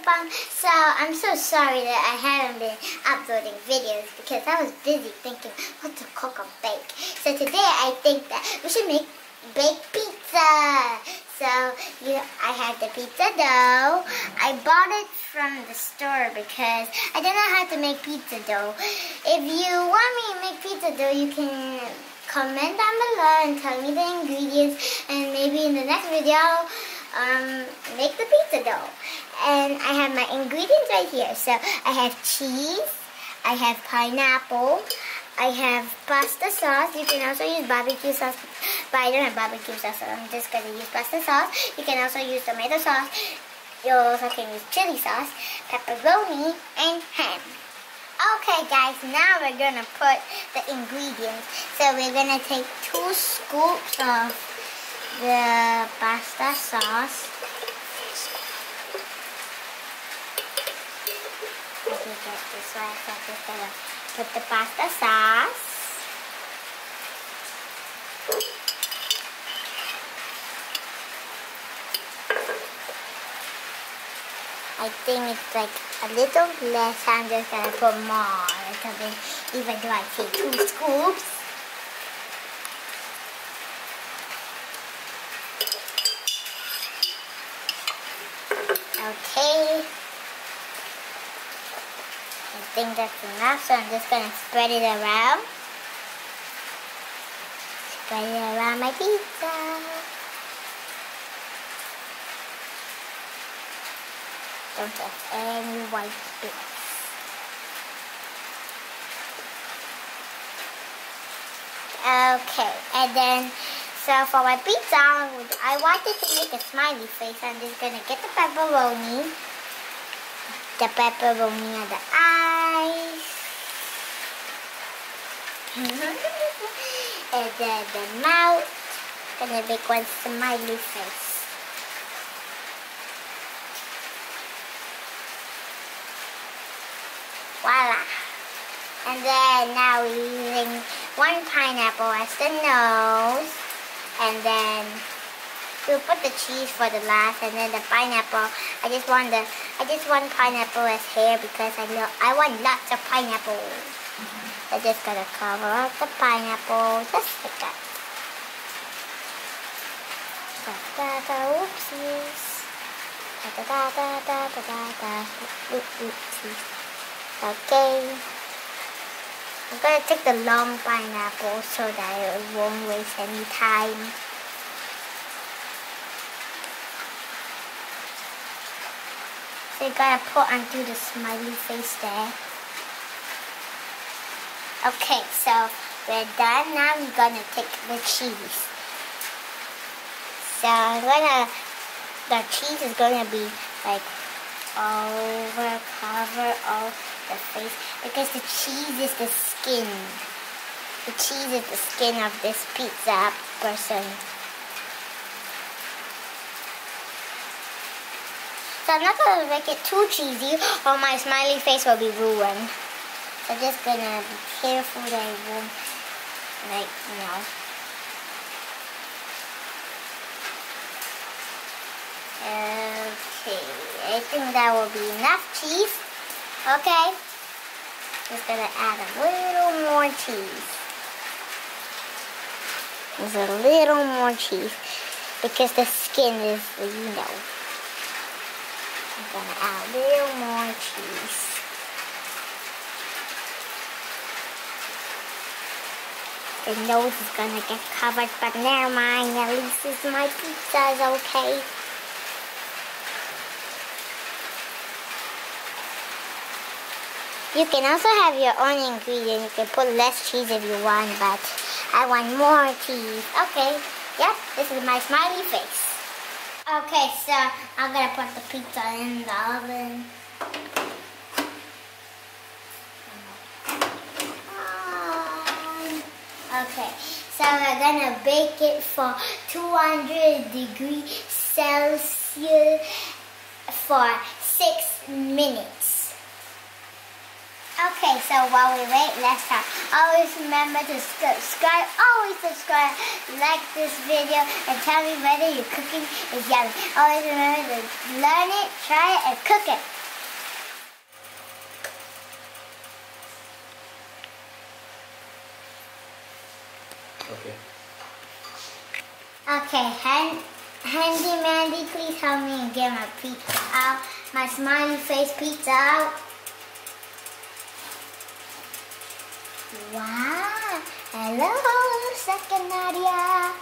mukbang. So I'm so sorry that I haven't been uploading videos because I was busy thinking what to cook or bake. So today I think that we should make baked pizza. So I have the pizza dough. I bought it from the store because I don't know how to make pizza dough. If you want me to make pizza dough, you can comment down below and tell me the ingredients, and maybe in the next video make the pizza dough. And I have my ingredients right here. So I have cheese, I have pineapple, I have pasta sauce. You can also use barbecue sauce, but I don't have barbecue sauce, so I'm just going to use pasta sauce. You can also use tomato sauce. You also can use chili sauce, pepperoni, and ham. Okay guys, now we're going to put the ingredients. So we're going to take 2 scoops of the pasta sauce. Let me get this one. So I'm just going to put the pasta sauce. I think it's like a little less. I'm just gonna put more, a little bit, even though I say 2 scoops. Okay. I think that's enough, so I'm just gonna spread it around. Spread it around my pizza. Don't have any white bits. Okay, and then, so for my pizza, I wanted to make a smiley face. I'm just gonna get the pepperoni on the eyes, and then the mouth. Gonna make one smiley face. Voila! And then now we're using 1 pineapple as the nose, and then we'll put the cheese for the last, and then the pineapple. I just want pineapple as hair because I want lots of pineapple. I'm just gonna cover up the pineapple just like that. Oopsies. Oopsies. Okay, I'm going to take the long pineapple so that it won't waste any time. So you gotta put onto the smiley face there. Okay, so we're done. Now we're gonna take the cheese. So the cheese is gonna be like cover all the face, because the cheese is the skin. The cheese is the skin of this pizza person. So I'm not going to make it too cheesy or my smiley face will be ruined. So I'm just going to be careful that it won't, like, you know. Okay, I think that will be enough cheese. Okay, just gonna add a little more cheese. There's a little more cheese because the skin is, you know. I'm gonna add a little more cheese. The nose is gonna get covered, but never mind. At least my pizza is okay. You can also have your own ingredient. You can put less cheese if you want, but I want more cheese. Okay, yep, this is my smiley face. Okay, so I'm gonna put the pizza in the oven. Okay, so we're gonna bake it for 200 degrees Celsius for 6 minutes. Okay, so while we wait, let's talk. Always remember to subscribe. Always subscribe. Like this video and tell me whether your cooking is yummy. Always remember to learn it, try it, and cook it. Okay. Okay, Handy Mandy, please help me and get my pizza out. My smiley face pizza out. Wow. Hello, second Nadia.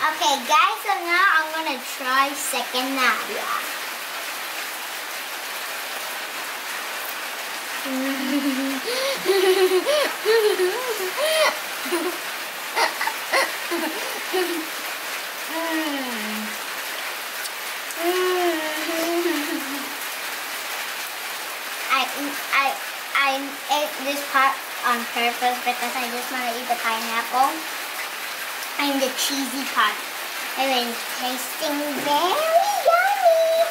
Okay, guys, so now I'm gonna try second Nadia. I ate this part on purpose because I just want to eat the pineapple and the cheesy part. It is tasting very yummy.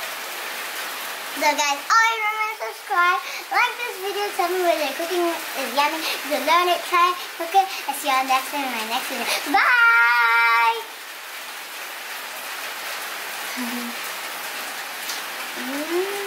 So guys, always remember to subscribe, like this video, tell me whether the cooking is yummy. If you learn it, try it, cook it. I'll see you all next time in my next video. Bye!